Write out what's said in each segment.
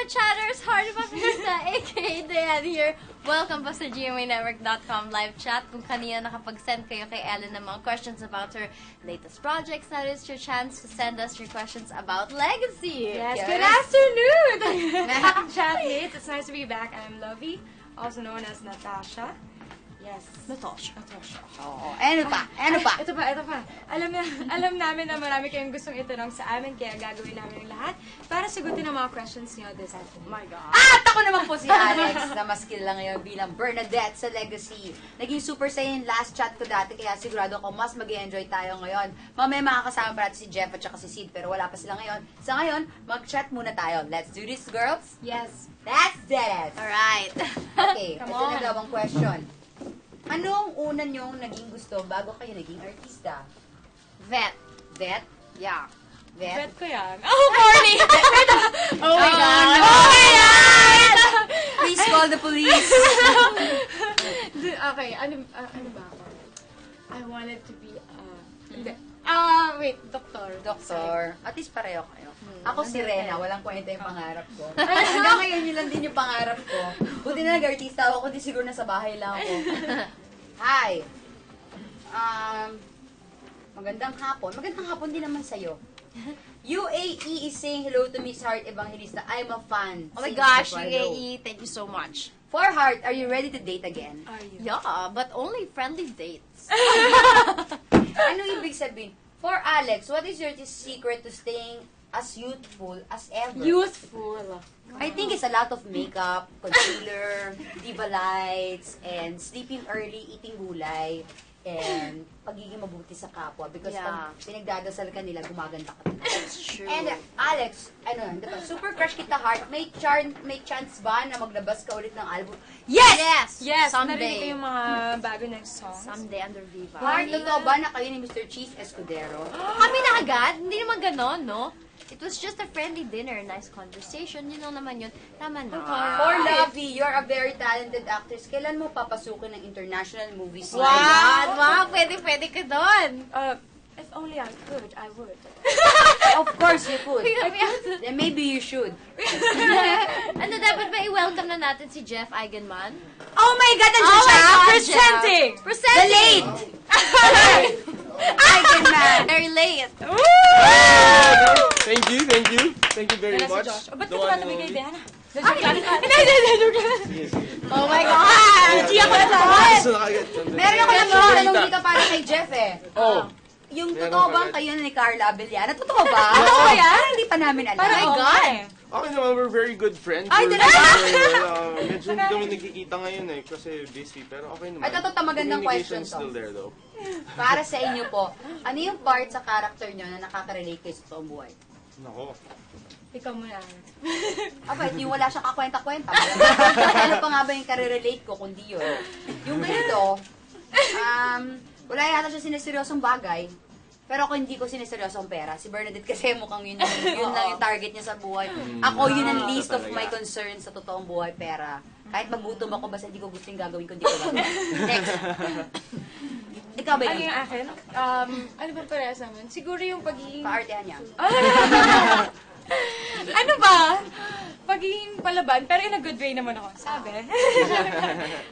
chatters! Heart of Papista, aka Diane here. Welcome po sa GMAnetwork.com live chat. Kung kanina nakapag-send kayo kay Ellen ng mga questions about her latest projects, that is your chance to send us your questions about Legacy. Yes, good afternoon! Chatmates, it's nice to be back. I'm Lovey, also known as Natasha. Yes. Natasha. Oo. Ano pa? Ano pa? Ito pa. Alam namin na marami kayong gustong itanong sa amin, kaya gagawin namin ang lahat para sagutin ang mga questions niyo this afternoon. My God. At ako naman po si Alex, na mas kilala ngayon bilang Bernadette sa Legacy. Naging super saya yung last chat ko dati, kaya sigurado ako mas mag-enjoy tayo ngayon. Mamaya makakasama pa natin si Jeff at saka si Sid, pero wala pa sila ngayon. Sa ngayon, mag-chat muna tayo. Let's do this, girls? Yes. Let's do it! Alright. Okay, Come ito on. na dalawang question. Ano ang una nyong naging gusto bago kayo naging artista? Vet. Vet? Yeah. Vet? Bet ko yan. Oh, morning! Oh my God. Oh my God! Please call the police. Okay, ano ba ako? I wanted to be, hindi. Wait, doktor. Doktor. At least pareho kayo. Ako si Rena, walang kwenta yung pangarap ko. Hanggang ngayon, yun lang din yung pangarap ko. Buti na nag-artista ako, kundi siguro nasa bahay lang ako. Hi! Magandang hapon. Magandang hapon din naman sa'yo. UAE is saying hello to Miss Heart Evangelista. I'm a fan. Oh my Sings gosh, Eduardo. UAE, thank you so much. For Heart, are you ready to date again? Are you? Yeah, but only friendly dates. Ano ibig sabihin? For Alex, what is your secret to staying as youthful as ever? Youthful. I think it's a lot of makeup, concealer, diva lights, and sleeping early, eating gulay, and pagiging mabuti sa kapwa. Because pag pinagdadasal ka nila, gumaganda ka. That's true. And Alex, diba, super crush kita, Heart. May chance ba na maglabas ka ulit ng album? Yes! Yes, narinig ko Someday. yung mga bago na songs. Someday under Viva. Heart, totoo ba na kayo ni Mr. Cheese Escudero? Kami na agad? Hindi naman ganon, no? It was just a friendly dinner, nice conversation. Yun lang naman yun. Tama na. For Lovey, you're a very talented actress. Kailan mo papasukin ng international movie scene? Wow! Wow! Pwede ka doon. If only I could, I would. Of course you could. We have to- Then maybe you should. Ano, dapat ba i-welcome na natin si Jeff Eigenman? Oh my God, Oh nandiyan my siya! God, Presenting! Jeff. Presenting! Eigenman! Very late. Thank you very Yan na si much. Josh. Ba't The ka one ba and tumigay, only. Diana? Oh my God! Hindi ako naman! Gusto na kagad. Meron ako lang mga tanong dito para kay Jeff eh. Oh, Yung Meron totoo ka bang agad. kayo ni Carla Abellana? Totoo ba? Totoo ba yan? Hindi pa namin alam. Parang my oo God. nga eh. okay naman, we're very good friends. Ay, We're talaga? medyo hindi kami nagkikita ngayon eh, kasi busy. Pero okay naman. Ay, totoo, magandang question Communication's to. still there though. Para sa inyo po, ano yung part sa character nyo na nakaka-relate kayo sa totoong buhay? Nako. Ikaw muna. Aba, yung wala siyang kakwenta-kwenta. Ano pa nga ba yung kare-relate ko kundi yun? Yung ganito, wala yata siya sineseryosong bagay. Pero ako hindi ko sineseryosong pera. Si Bernadette kasi mukhang yun lang yung target niya sa buhay. Ako yun ang least of my concerns sa totoong buhay, pera. Kahit magutom ako, basta hindi ko gusto yung gagawin ko, hindi ko gagawin. Next. Ikaw ba Ano yun? yung akin? Ano ba parehas naman? Siguro yung pagiging... Kaartehan niya. Ano ba? Pagiging palaban, pero in a good way naman ako. Sabi.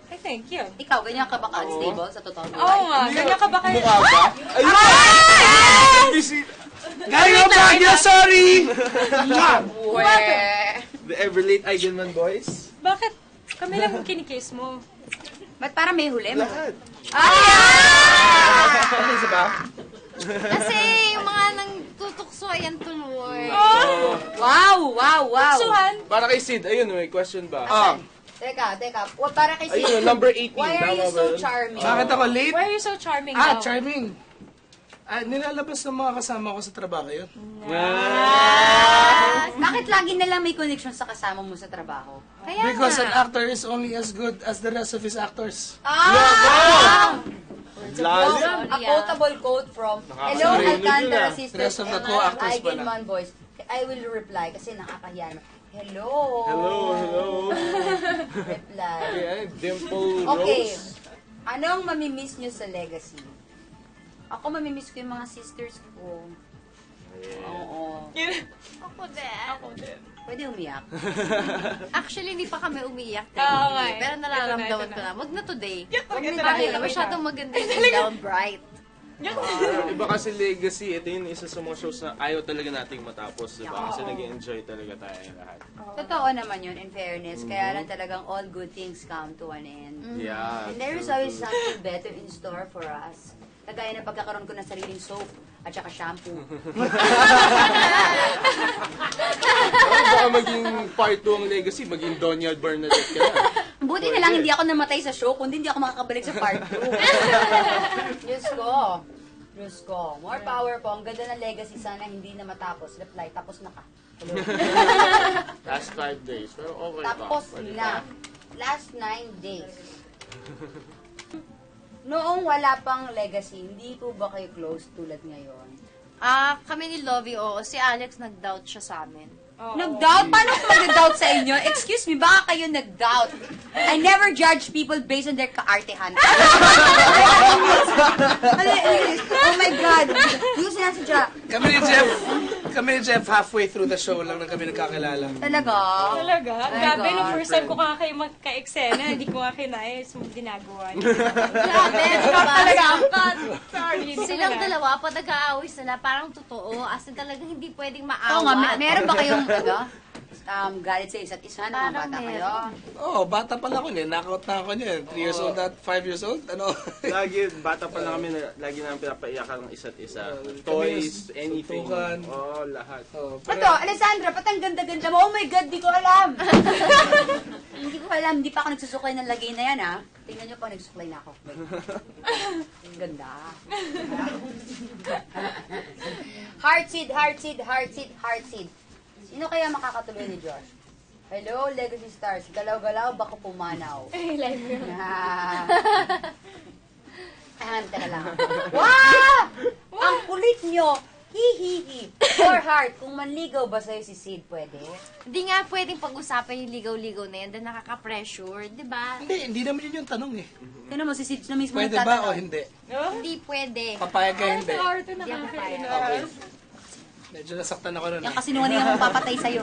I think, yun. Ikaw, ganyan ka ba ka-unstable sa totoong buhay? Oo nga, ganyan ka ba kayo? Mukha ba? Ayun! Busy. Galing ang Baguio, sorry! The ever late Eigenman boys. Bakit? Kami lang yung kinikiss mo. Ba't parang may huli? Lahat. Ah! Ano isa ba? Kasi yung mga nang tutukso, ayan tuloy. Oh! Wow! Suhan! Para kay Sid, ayun, may question ba? Teka. Para kay Ayun, Sid, number 18. why are you tama ba so yun? charming? Bakit ako late? Why are you so charming daw? Charming. Nilalabas ng mga kasama ko sa trabaho yun. Bakit lagi na lang may connection sa kasama mo sa trabaho? Kaya Because an nga. actor is only as good as the rest of his actors. Lalim. A quotable quote from Hello Nakakasarili Alcantara yun, ah. Sisters The rest of the and co-actors pala. Eigenman Boys. I will reply kasi nakakahiya naman. Hello. Hello. Reply. Ayan, Dimple Okay. Rose. Anong mamimiss nyo sa Legacy? Ako mamimiss ko yung mga sisters ko. Oo. Ako din. Pwede umiyak. Actually, hindi pa kami umiiyak. Oo nga eh. Pero nararamdaman Ito ko na. na. Wag na today. Wag na Bakit today. masyadong maganda yung down bright. Iba kasi Legacy, ito yung isa sa mga shows na ayaw talaga nating matapos, di ba? Kasi nag-enjoy talaga tayo lahat. Totoo naman yun, in fairness. Kaya lang talagang all good things come to an end. Yeah. And there is always something better in store for us. Kagaya na pagkakaroon ko ng sariling soap at saka shampoo. Baka maging part 2 ang Legacy, maging Doña Bernadette ka na. Buti na lang hindi ako namatay sa show, kundi hindi ako makakabalik sa part 2. Diyos ko. Diyos ko. More power po. Ang ganda ng Legacy. Sana hindi na matapos. Reply. Tapos na ka. Hello. Last 5 days, pero okay pa. Tapos Pwede na. pa. Last 9 days. Noong wala pang Legacy, hindi po ba kayo close tulad ngayon? Kami ni Lovie, oo. Si Alex nag-doubt siya sa amin. Nag-doubt? Paano ako mag-doubt sa inyo? Excuse me, baka kayo nag-doubt. I never judge people based on their kaartehan. Oh my God. Yung sinasadya. Kami ni Jeff, halfway through the show lang na kami nagkakilala. Talaga? Talaga? my Grabe, God. nung first time ko nga kayo magka-eksena, hindi ko nga kinaya yung ginagawa niyo. Grabe, Talaga, sorry. hindi ko Silang kinaya. dalawa, pag nag-aaway sila, parang totoo. As in, talagang hindi pwedeng Oo nga, maawat. meron ba kayong galit sa isa't isa nung mga Parang bata kayo? meron. Oo, bata pa lang ako niyan. Knockout na ako niyan. 3 years old at 5 years old. Ano? Lagi, bata pa lang kami, lagi namin pinapaiyakan ng isa't isa. Toys, anything. suntukan. Oo, lahat. Oh, Pato, Alessandra, ba't ang ganda-ganda mo? Oh my God, di ko alam. Hindi ko alam, hindi pa ako nagsusuklay ng lagay na yan, ha? Tingnan niyo pa, nagsusuklay na ako. Wait. Ang ganda. Heartseed, heartseed, heartseed, heartseed. Sino kaya makakatuloy ni Josh? Hello, Legacy Stars. Galaw-galaw, baka pumanaw. Ay, live yun. Teka lang. Wow! Ang kulit nyo! Hihihi. For heart, kung manligaw ba sa'yo si Sid, pwede? Hindi nga pwedeng pag-usapan yung ligaw-ligaw na yan, dahil nakaka-pressure, di ba? hindi naman yun yung tanong eh. Tignan mo, si Sid na mismo Pwede ba nagtatanong. o hindi? Hindi pwede. Papayag ka hindi. Sa arte na Hindi ako kakain. papayag. Medyo nasaktan ako nun. Yan kasi nung ang papatay sa'yo.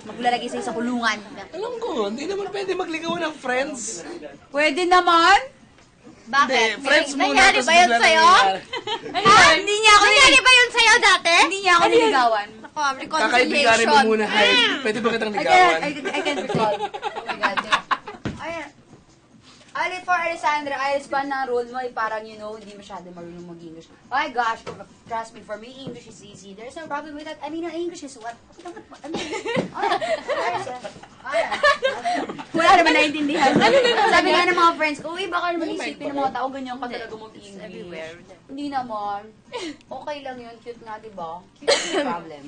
Maglalagay sa'yo sa kulungan. Alam ko, hindi naman pwede magligawan ng friends. Pwede naman? Bakit? Hindi, friends muna. Nangyari tapos ba yun bigla sa'yo? nangyayari. Hindi niya ako Nangyari ba yun sa'yo dati? Hindi niya ako niligawan. Ako, Kakaibiganin mo reconciliation. muna, Hyde. Pwede ba kitang I ligawan? can't recall. Oh my God. Ayan. For Alessandra, I respond ng role mo, parang, you know, hindi masyado marunong mag-English. Oh my gosh, trust me, for me, English is easy. There's no problem with that. I mean, English is what? Wala naman naintindihan. Sabi nga ng mga friends ko, uy, baka naman isipin ng mga tao, ganyan ka talaga mag-English. everywhere. Hindi naman. Okay lang yun, cute nga, di ba? Cute is the problem.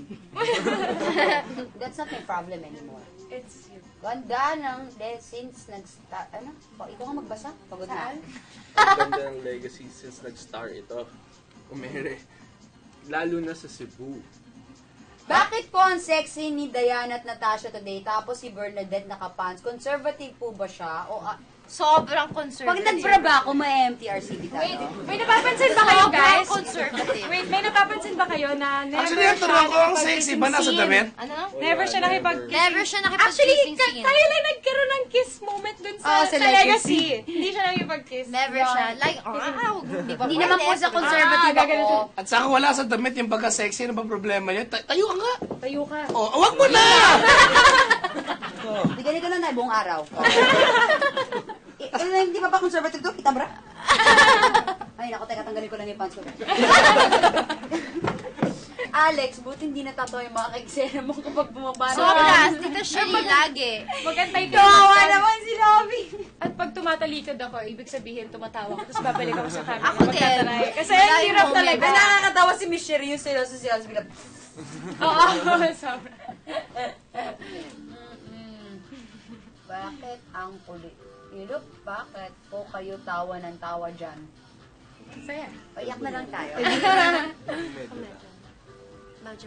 That's not my problem anymore. It's you. Ganda ng since nag-start, ano? Ikaw nga magbasa? Pagod na. Ang ganda ng Legacy since nag-star ito. Umere. Lalo na sa Cebu. Bakit po ang sexy ni Diana at Natasha today, tapos si Bernadette nakapants? Conservative po ba siya? O, Sobrang pag conservative. nagbra ba ako, may MTRCB Wait, tayo? may napapansin ba kayo, guys? Sobrang conservative. Wait, may napapansin ba kayo na never Actually, ang tanong ko, ang sexy ba nasa damit? Ano? Never siya nakipag-kiss. Never siya Actually, nakipag-kissing scene. tayo lang nagkaroon ng kiss moment dun sa, Oh, sa sa Legacy. Legacy. Hindi siya nakipag-kiss. Never siya. Like, hindi ba Hindi naman po sa conservative gagano ako. At saka wala sa damit yung pagka-sexy, ano ba problema niya? Tayo ka nga! Tayo ka. Oh, wag mo na! Di ganito na buong araw. Hindi pa ba conservative to? Kita bra? Ay, naku, teka, tanggalin ko lang yung pants ko. Alex, buti hindi natatawa yung mga kaiksena mo kapag bumaba. Sobra. Tita Shirley lagi. Magantay ka. Kawawa naman si Robby. At pag tumatalikod ako, ibig sabihin tumatawa ko, tapos babalik ako sa camera. Ako din. Magtataray. Kasi Wala ang yung hirap moment. talaga. Ay, nakakatawa si Miss Sherry yung sila. Oo, sobra. Bakit ang kulit? Ilop, bakit po kayo tawa ng tawa dyan? Saya. Paiyak na lang tayo. Medyo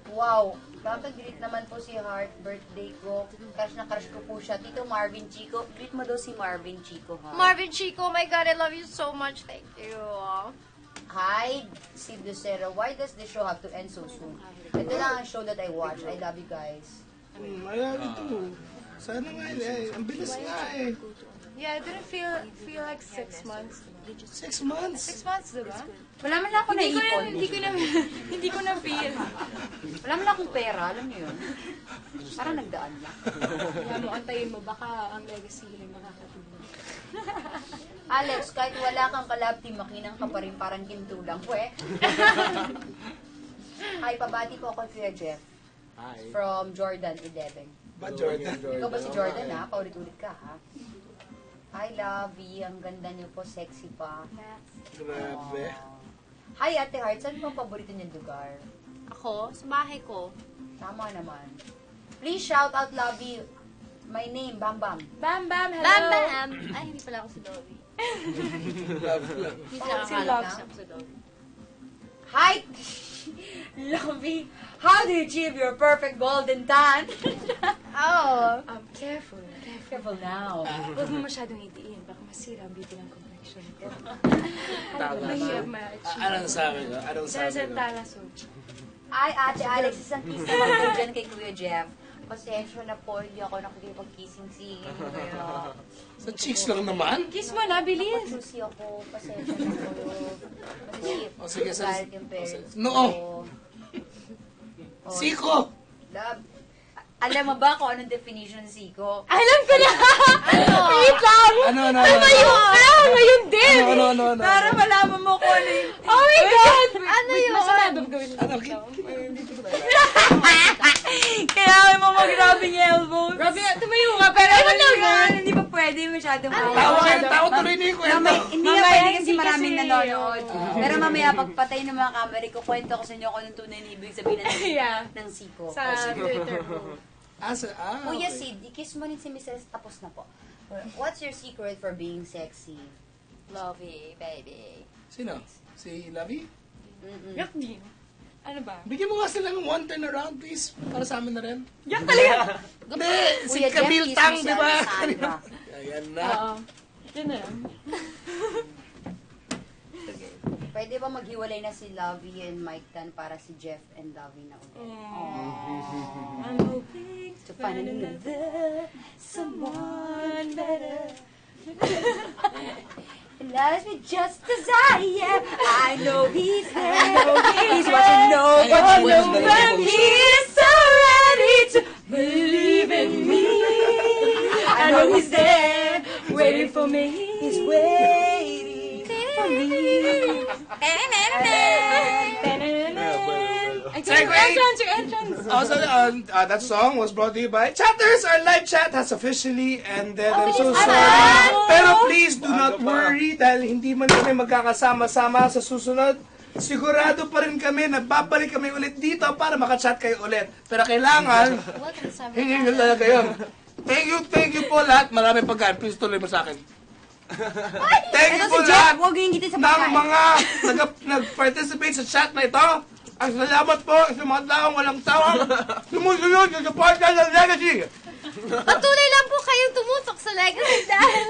Wow, bakit greet naman po si Heart, birthday ko. Crush na crush ko po siya. Tito Marvin Chico. Greet mo daw si Marvin Chico, ha? Marvin Chico, oh my God, I love you so much. Thank you. Hi, Sid Lucero. Why does the show have to end so soon? Ito lang ang show that I watch. I love you guys. I love you too. Sana nga eh. Ang bilis nga eh. Yeah, I didn't feel like 6 months. 6 months. 6 months, diba? Wala man lang ako naipon. Hindi ko na feel. Wala man lang akong pera. Alam niyo yun? Parang nagdaan lang. Kaya mo, antayin mo, baka ang legacy nila makakatulong. Alex, kahit wala kang kalab team, makinang ka pa rin parang ginto lang. Pwe. Hi, pabati po ako kay Jeff. Hi. From Jordan 11. Ba, Jordan? Ikaw ba si Jordan ha? Paulit-ulit ka ha? Hi, Lovey. Ang ganda niyo po. Sexy pa. Grabe. Hi, Ate Heart. Saan mo ang paborito niyong lugar? Ako, sa bahay ko. Tama naman. Please shout out, Lovey. My name, Bam Bam. Bam Bam, hello! Bam Bam! Ay, hindi pala ako si Lovey. Love lang. Hindi Oh, nakakala si ko Love. siya ako si Lovey. Hi, Lovey. How do you achieve your perfect golden tan? Oh! Careful. Careful now. Huwag mo masyadong idiin, baka masira ang beauty ng complexion. Tama. Mahirap ma-achieve. Anong sabi ko? Anong sabi Sa ko? Talasog. Ay, Ate Alex, isang kiss naman po dyan kay Kuya Jeff. Pasensya na po, hindi ako nakikipag-kissing-sing. Kaya, Sa cheeks lang naman? Kiss mo na, bilis! susi ako. Pasensya na po. Kasi, O, sige, galit yung parents ko. Noo. Oh, Siko! Love. Alam mo ba kung anong definition ng siko? Alam ko na! Wait lang! Ano? Ngayon din! Ano? Para malaman mo kung ano yung... Oh my God! Ano yun? Masama ba gawin Ano? Kailangan mo mag-grabbing elbows. Grabe, tumayo ka, pero Ano naman? Hindi pa pwede masyadong Tawa kayo, tawa tuloy na yung kwento. Hindi nga pwede kasi maraming nanonood. Pero mamaya, pagpatay ng mga camera, kukwento ko sa inyo kung anong tunay na ibig sabihin Yeah. ng siko. sa Twitter mo. Kuya okay. Sid, i-kiss mo rin si Mrs. Tapos na po. What's your secret for being sexy? Lovey, baby. Sino? Si Lovey? Yak din. Ano ba? Bigyan mo nga sila ng one turn around, please. Para sa amin na rin. Yak talaga! Hindi, si Kuya Jeff, Camille kiss Tang, mo si di ba? Alessandra. Ayan na. Oo. Yun na lang. Pwede ba maghiwalay na si Lovey and Mike Tan para si Jeff and Lovey na ulit? I'm hoping To find another, someone better. He loves me just as I am. I know he's there. He's watching nobody. He's so ready to believe in me. I know he's there, waiting for me. He's waiting for me. Entrance! Also, that song was brought to you by Chatters. Our live chat has officially ended. I'm so sorry. Pero please do not worry dahil hindi man kami magkakasama-sama sa susunod. Sigurado pa rin kami na babalik kami ulit dito para makachat kayo ulit. Pero kailangan, What is summer? hindi nyo talaga yun. Thank you po lahat. Maraming pagkaan. Please tuloy mo sa akin. Thank you Ito po si Jeff, lahat huwag yung ngitin sa ng pagkain. mga nag-participate sa chat na ito. Ang salamat po sa mga taong walang tawang sumusunod sa suporta ng Legacy. Patuloy lang po kayong tumutok sa legacy dahil...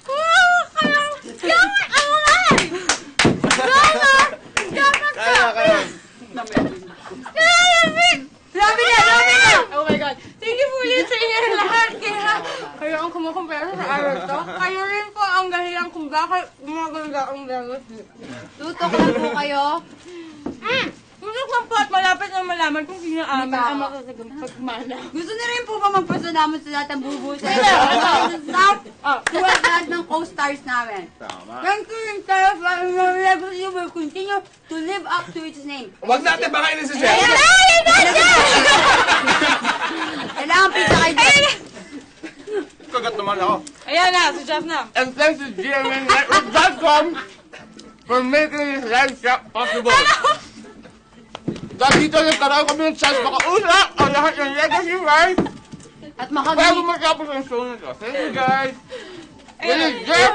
Wow! Kaya angan! Kaya. Kaya, Vic! Labi na! Oh my God. Thank you po ulit sa inyo lahat. Kaya kayo ang kumukumpara sa araw to. Kayo rin po ang dahilan kung bakit gumaganda ang legacy. Tutok lang po kayo. Tutok lang po at malapit na malaman kung sino amin ang makakagpagmana. Gusto na rin po ba magpasalamat sa lahat ng bubuo sa staff? Tuwag lahat ng co-stars namin. Tama. Thank you and terrifying ng Legacy will continue to live up to its name. Huwag natin bakainin si Jeff. Kailangan pizza kayo dyan. Kagat naman ako. Ayan na, si Jeff na. And thanks to GMNetwork.com for making this live chat possible. Dahil dito nagkaroon kami ng chance makausap ang lahat ng Legacy guys At bago makagiging... matapos ang show nito. Thank you guys. This is Jeff,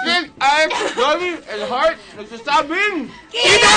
Sid, Alex, Dolly, and Heart nagsasabing, Kita!